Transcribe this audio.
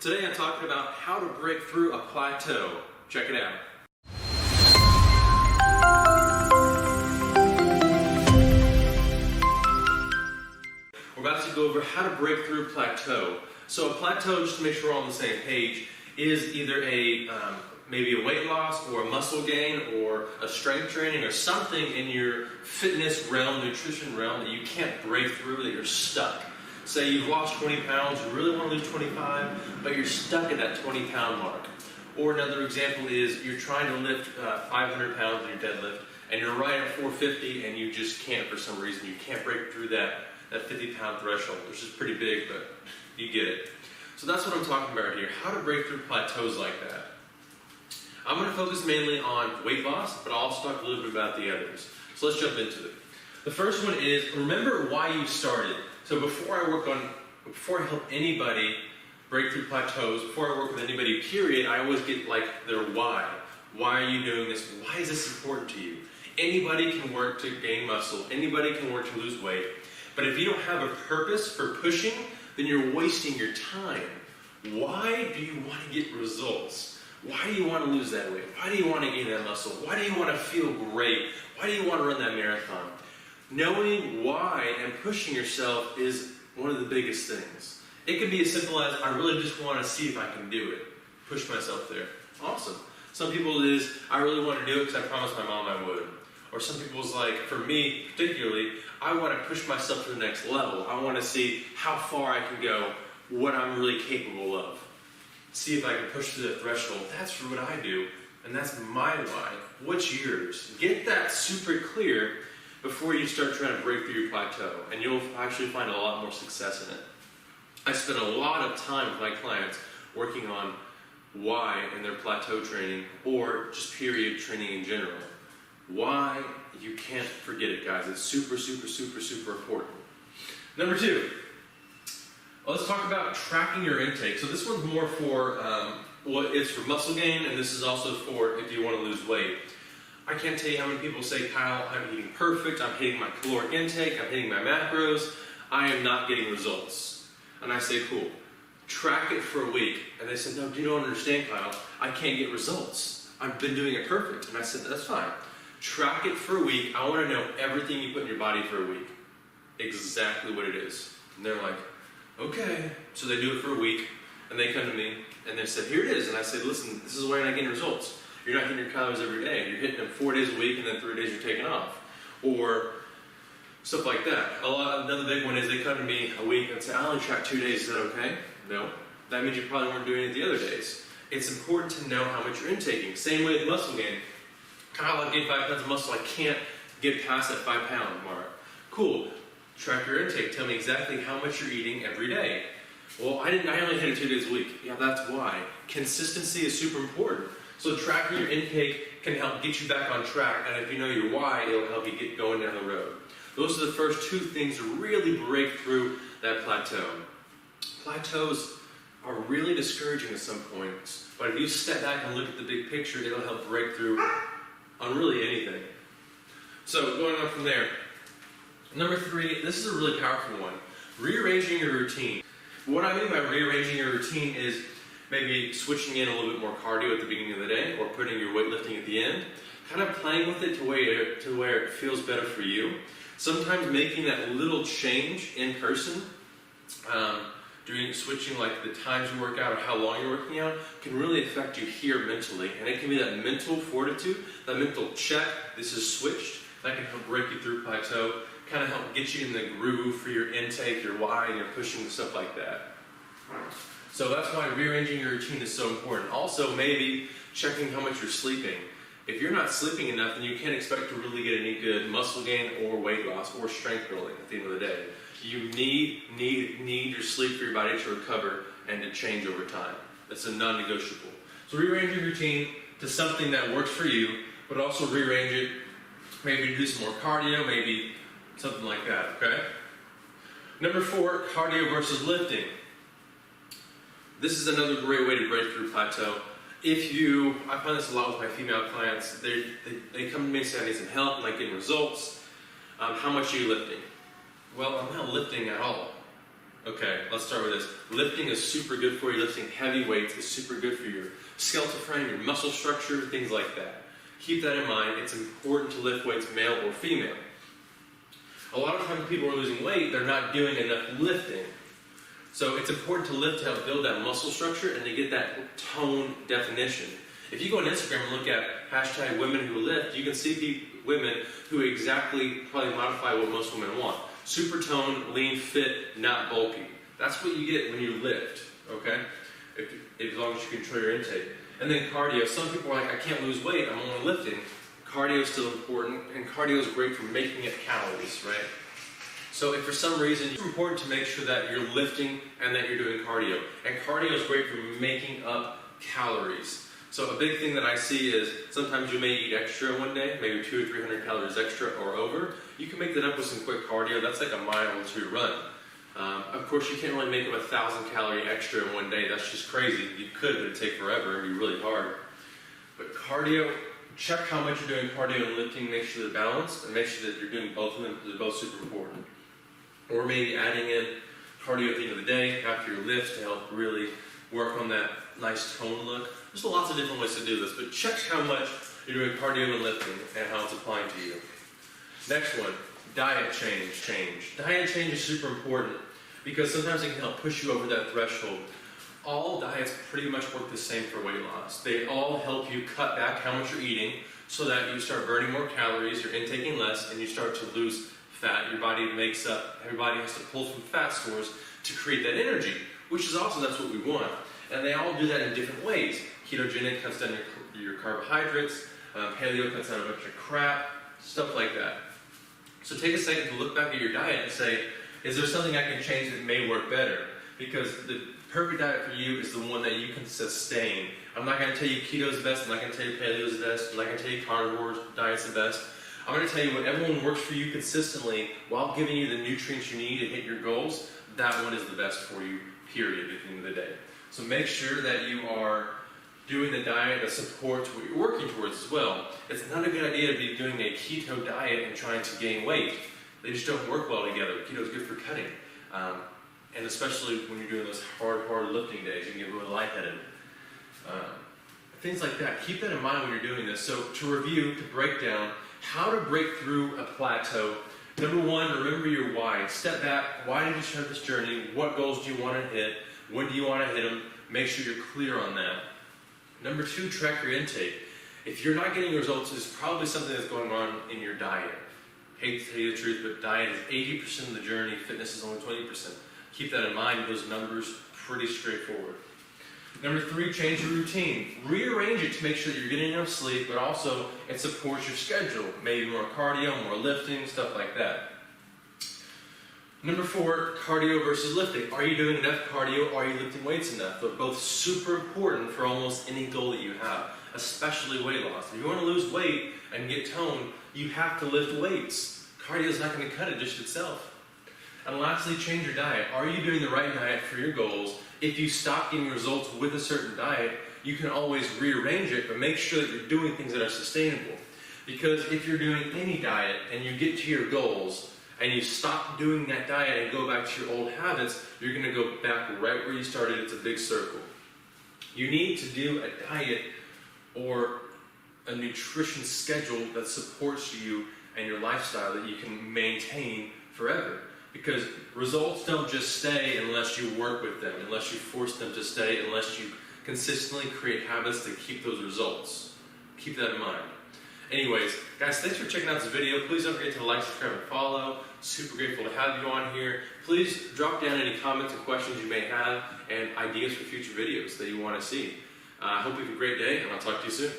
Today I'm talking about how to break through a plateau. Check it out. We're about to go over how to break through a plateau. So a plateau, just to make sure we're all on the same page, is either maybe a weight loss or a muscle gain or a strength training or something in your fitness realm, nutrition realm that you can't break through, that you're stuck. Say you've lost 20 pounds, you really want to lose 25, but you're stuck at that 20-pound mark. Or another example is you're trying to lift 500 pounds in your deadlift and you're right at 450 and you just can't for some reason. You can't break through that 50-pound threshold, which is pretty big, but you get it. So that's what I'm talking about here, how to break through plateaus like that. I'm going to focus mainly on weight loss, but I'll also talk a little bit about the others. So let's jump into it. The first one is remember why you started. So before I help anybody break through plateaus, before I work with anybody, period, I always get like their why. Why are you doing this? Why is this important to you? Anybody can work to gain muscle. Anybody can work to lose weight. But if you don't have a purpose for pushing, then you're wasting your time. Why do you want to get results? Why do you want to lose that weight? Why do you want to gain that muscle? Why do you want to feel great? Why do you want to run that marathon? Knowing why and pushing yourself is one of the biggest things. It can be as simple as, I really just want to see if I can do it. Push myself there. Awesome. Some people it is, I really want to do it because I promised my mom I would. Or some people's like, for me particularly, I want to push myself to the next level. I want to see how far I can go, what I'm really capable of. See if I can push through that threshold. That's what I do, and that's my why. What's yours? Get that super clear before you start trying to break through your plateau, and you'll actually find a lot more success in it. I spend a lot of time with my clients working on why in their plateau training, or just period training in general. Why, you can't forget it, guys. It's super, super, super, super important. Number two, let's talk about tracking your intake. So this one's more for, it's for muscle gain, and this is also for if you want to lose weight. I can't tell you how many people say, Kyle, I'm eating perfect, I'm hitting my caloric intake, I'm hitting my macros, I am not getting results. And I say, cool, track it for a week. And they said, no, you don't understand, Kyle, I can't get results. I've been doing it perfect. And I said, that's fine. Track it for a week. I want to know everything you put in your body for a week. Exactly what it is. And they're like, okay. So they do it for a week, and they come to me, and they said, here it is. And I said, listen, this is why you're not getting results. You're not hitting your calories every day. You're hitting them 4 days a week, and then 3 days you're taking off. Or stuff like that. Another big one is they come to me a week and say, I only track 2 days. Is that okay? No. That means you probably weren't doing it the other days. It's important to know how much you're intaking. Same way with muscle gain. Kyle, I gained 5 pounds of muscle. I can't get past that 5-pound mark. Cool. Track your intake. Tell me exactly how much you're eating every day. Well, I only hit it 2 days a week. Yeah, that's why. Consistency is super important. So tracking your intake can help get you back on track, and if you know your why, it'll help you get going down the road. Those are the first two things to really break through that plateau. Plateaus are really discouraging at some points, but if you step back and look at the big picture, it'll help break through on really anything. So going on from there, number three, this is a really powerful one. Rearranging your routine. What I mean by rearranging your routine is maybe switching in a little bit more cardio at the beginning of the day or putting your weightlifting at the end. Kind of playing with it to where it feels better for you. Sometimes making that little change in person, switching like the times you work out or how long you're working out, can really affect you here mentally. And it can be that mental fortitude, that mental check, this is switched, that can help break you through plateau, kind of help get you in the groove for your intake, your why, and your pushing, stuff like that. So that's why rearranging your routine is so important. Also, maybe checking how much you're sleeping. If you're not sleeping enough, then you can't expect to really get any good muscle gain or weight loss or strength building at the end of the day. You need your sleep for your body to recover and to change over time. That's a non-negotiable. So rearrange your routine to something that works for you, but also rearrange it, maybe do some more cardio, maybe something like that, okay? Number four, cardio versus lifting. This is another great way to break through plateau. I find this a lot with my female clients. They come to me and say, I need some help, I'm not getting results. How much are you lifting? Well, I'm not lifting at all. Okay, let's start with this. Lifting is super good for you. Lifting heavy weights is super good for your skeletal frame, your muscle structure, things like that. Keep that in mind. It's important to lift weights, male or female. A lot of times people are losing weight, they're not doing enough lifting. So it's important to lift to help build that muscle structure and to get that tone definition. If you go on Instagram and look at hashtag women who lift, you can see women who exactly probably modify what most women want. Super toned, lean, fit, not bulky. That's what you get when you lift, okay? As long as you control your intake. And then cardio. Some people are like, I can't lose weight, I'm only lifting. Cardio is still important, and cardio is great for making it calories, right? So if for some reason it's important to make sure that you're lifting and that you're doing cardio. And cardio is great for making up calories. So a big thing that I see is sometimes you may eat extra one day, maybe 200 or 300 calories extra or over. You can make that up with some quick cardio. That's like a mile or two run. Of course, you can't really make up 1,000 calorie extra in one day. That's just crazy. You could, but it'd take forever and be really hard. But cardio, check how much you're doing cardio and lifting. Make sure they're balanced and make sure that you're doing both of them because they're both super important. Or maybe adding in cardio at the end of the day after your lift to help really work on that nice tone look. There's lots of different ways to do this, but check how much you're doing cardio and lifting and how it's applying to you. Next one, diet change. Diet change is super important because sometimes it can help push you over that threshold. All diets pretty much work the same for weight loss. They all help you cut back how much you're eating so that you start burning more calories, you're intaking less, and you start to lose fat. Your body makes up, everybody has to pull from fat stores to create that energy, which is also, that's what we want. And they all do that in different ways. Ketogenic cuts down your carbohydrates, paleo cuts down a bunch of crap, stuff like that. So take a second to look back at your diet and say, is there something I can change that may work better? Because the perfect diet for you is the one that you can sustain. I'm not going to tell you keto is the best, I'm not going to tell you paleo is the best, I'm not going to tell you carnivore diet's the best. I'm going to tell you whatever one works for you consistently while giving you the nutrients you need to hit your goals, that one is the best for you, period, at the end of the day. So make sure that you are doing the diet that supports what you're working towards as well. It's not a good idea to be doing a keto diet and trying to gain weight. They just don't work well together. Keto is good for cutting. And especially when you're doing those hard lifting days, you can get really lightheaded. Things like that. Keep that in mind when you're doing this. So to review, to break down, how to break through a plateau. Number one, remember your why. Step back. Why did you start this journey? What goals do you want to hit? When do you want to hit them? Make sure you're clear on that. Number two, track your intake. If you're not getting results, there's probably something that's going on in your diet. Hate to tell you the truth, but diet is 80% of the journey. Fitness is only 20%. Keep that in mind. Those numbers pretty straightforward. Number three, change your routine. Rearrange it to make sure that you're getting enough sleep, but also it supports your schedule. Maybe more cardio, more lifting, stuff like that. Number four, cardio versus lifting. Are you doing enough cardio? Are you lifting weights enough? They're both super important for almost any goal that you have, especially weight loss. If you want to lose weight and get toned, you have to lift weights. Cardio is not going to cut it just itself. And lastly, change your diet. Are you doing the right diet for your goals? If you stop getting results with a certain diet, you can always rearrange it, but make sure that you're doing things that are sustainable. Because if you're doing any diet and you get to your goals, and you stop doing that diet and go back to your old habits, you're going to go back right where you started. It's a big circle. You need to do a diet or a nutrition schedule that supports you and your lifestyle that you can maintain forever. Because results don't just stay unless you work with them, unless you force them to stay, unless you consistently create habits to keep those results. Keep that in mind. Anyways, guys, thanks for checking out this video. Please don't forget to like, subscribe, and follow. Super grateful to have you on here. Please drop down any comments and questions you may have and ideas for future videos that you want to see. I hope you have a great day, and I'll talk to you soon.